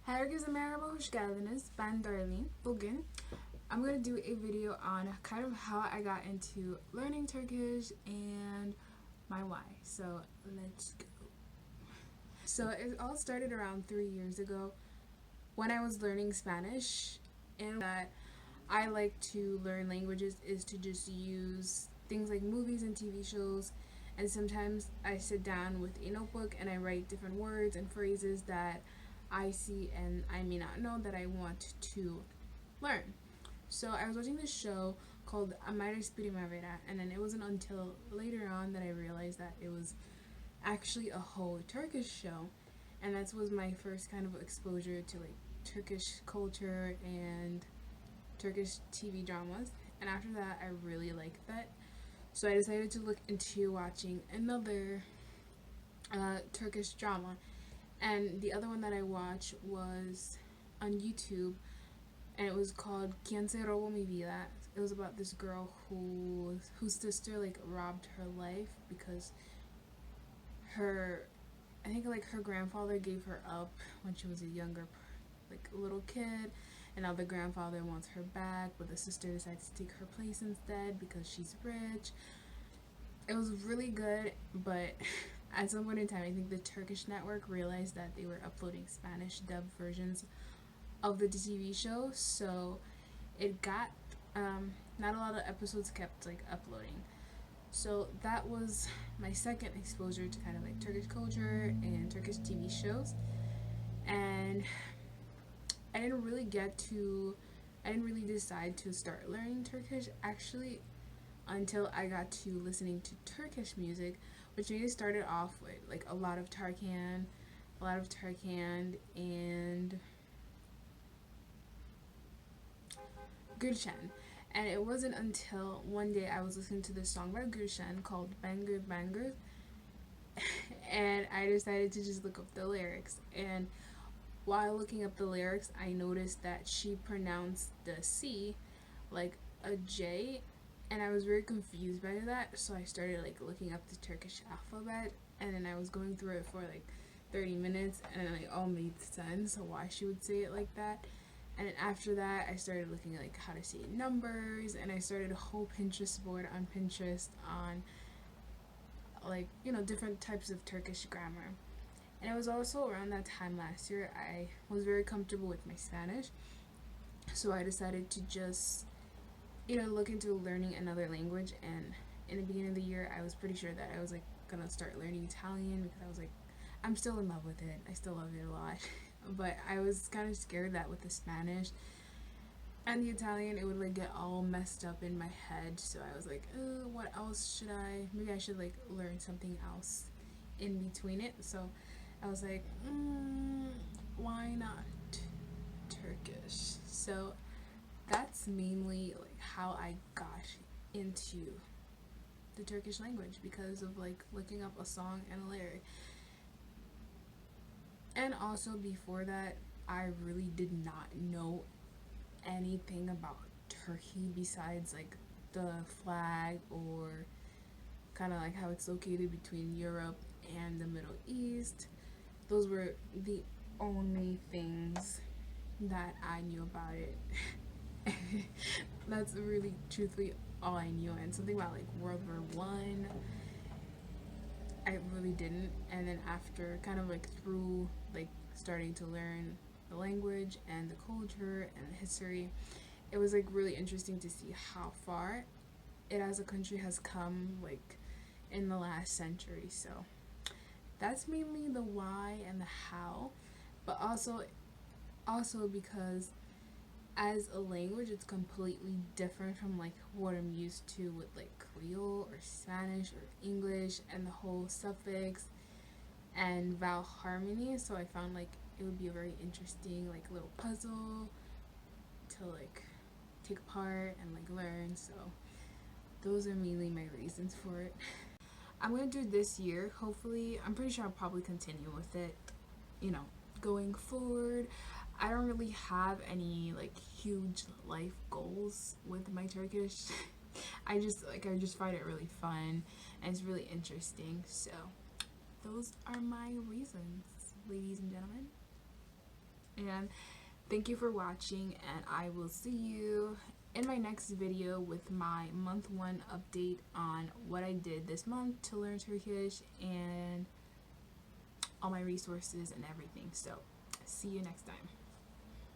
Herkese merhaba, hoş geldiniz. Ben Darlene. Bugün I'm going to do a video on kind of how I got into learning Turkish and my why. So let's go. So it all started around 3 years ago when I was learning Spanish, and that I like to learn languages is to just use things like movies and TV shows, and sometimes I sit down with a notebook and I write different words and phrases that I see and I may not know that I want to learn. So I was watching this show called Amares Primavera, and then it wasn't until later on that I realized that it was actually a whole Turkish show, and that was my first kind of exposure to like Turkish culture and Turkish TV dramas. And after that, I really liked that, so I decided to look into watching another Turkish drama. And the other one that I watched was on YouTube, and it was called Quien se robó mi vida. It was about this girl whose sister like robbed her life because her I think like her grandfather gave her up when she was a younger like little kid, and now the grandfather wants her back, but the sister decides to take her place instead because she's rich. It was really good, but at some point in time, I think the Turkish network realized that they were uploading Spanish dub versions of the TV show, so it got not a lot of episodes kept like uploading. So that was my second exposure to kind of like Turkish culture and Turkish TV shows, and I didn't really decide to start learning Turkish actually until I got to listening to Turkish music, which really started off with like a lot of Tarkan and Gülşen. And it wasn't until one day I was listening to this song by Gülşen called Banger Banger, and I decided to just look up the lyrics. And while looking up the lyrics, I noticed that she pronounced the C like a J, and I was very confused by that, so I started like looking up the Turkish alphabet, and then I was going through it for like 30 minutes, and then it all made sense why she would say it like that. And then after that, I started looking at like how to say numbers, and I started a whole Pinterest board on Pinterest on like different types of Turkish grammar. And it was also around that time last year I was very comfortable with my Spanish, so I decided to just look into learning another language. And in the beginning of the year, I was pretty sure that I was like gonna start learning Italian because I was like, I'm still in love with it. I still love it a lot. But I was kind of scared that with the Spanish and the Italian, it would like get all messed up in my head. So I was like, what else should maybe I should like learn something else in between it. So I was like, why not Turkish? So that's mainly like how I got into the Turkish language, because of like looking up a song and a lyric. And also before that, I really did not know anything about Turkey besides like the flag, or kind of like how it's located between Europe and the Middle East. Those were the only things that I knew about it. That's really truthfully all I knew. And something about like World War I, I really didn't. And then after kind of like through like starting to learn the language and the culture and the history, it was like really interesting to see how far it as a country has come like in the last century. So that's mainly the why and the how, but also because as a language, it's completely different from like what I'm used to with like Creole or Spanish or English, and the whole suffix and vowel harmony. So I found like it would be a very interesting like little puzzle to like take apart and like learn. So those are mainly my reasons for it. I'm gonna do this year, hopefully. I'm pretty sure I'll probably continue with it going forward. I don't really have any like huge life goals with my Turkish. I just find it really fun and it's really interesting. So those are my reasons, ladies and gentlemen. And thank you for watching, and I will see you in my next video with my month 1 update on what I did this month to learn Turkish and all my resources and everything. So see you next time.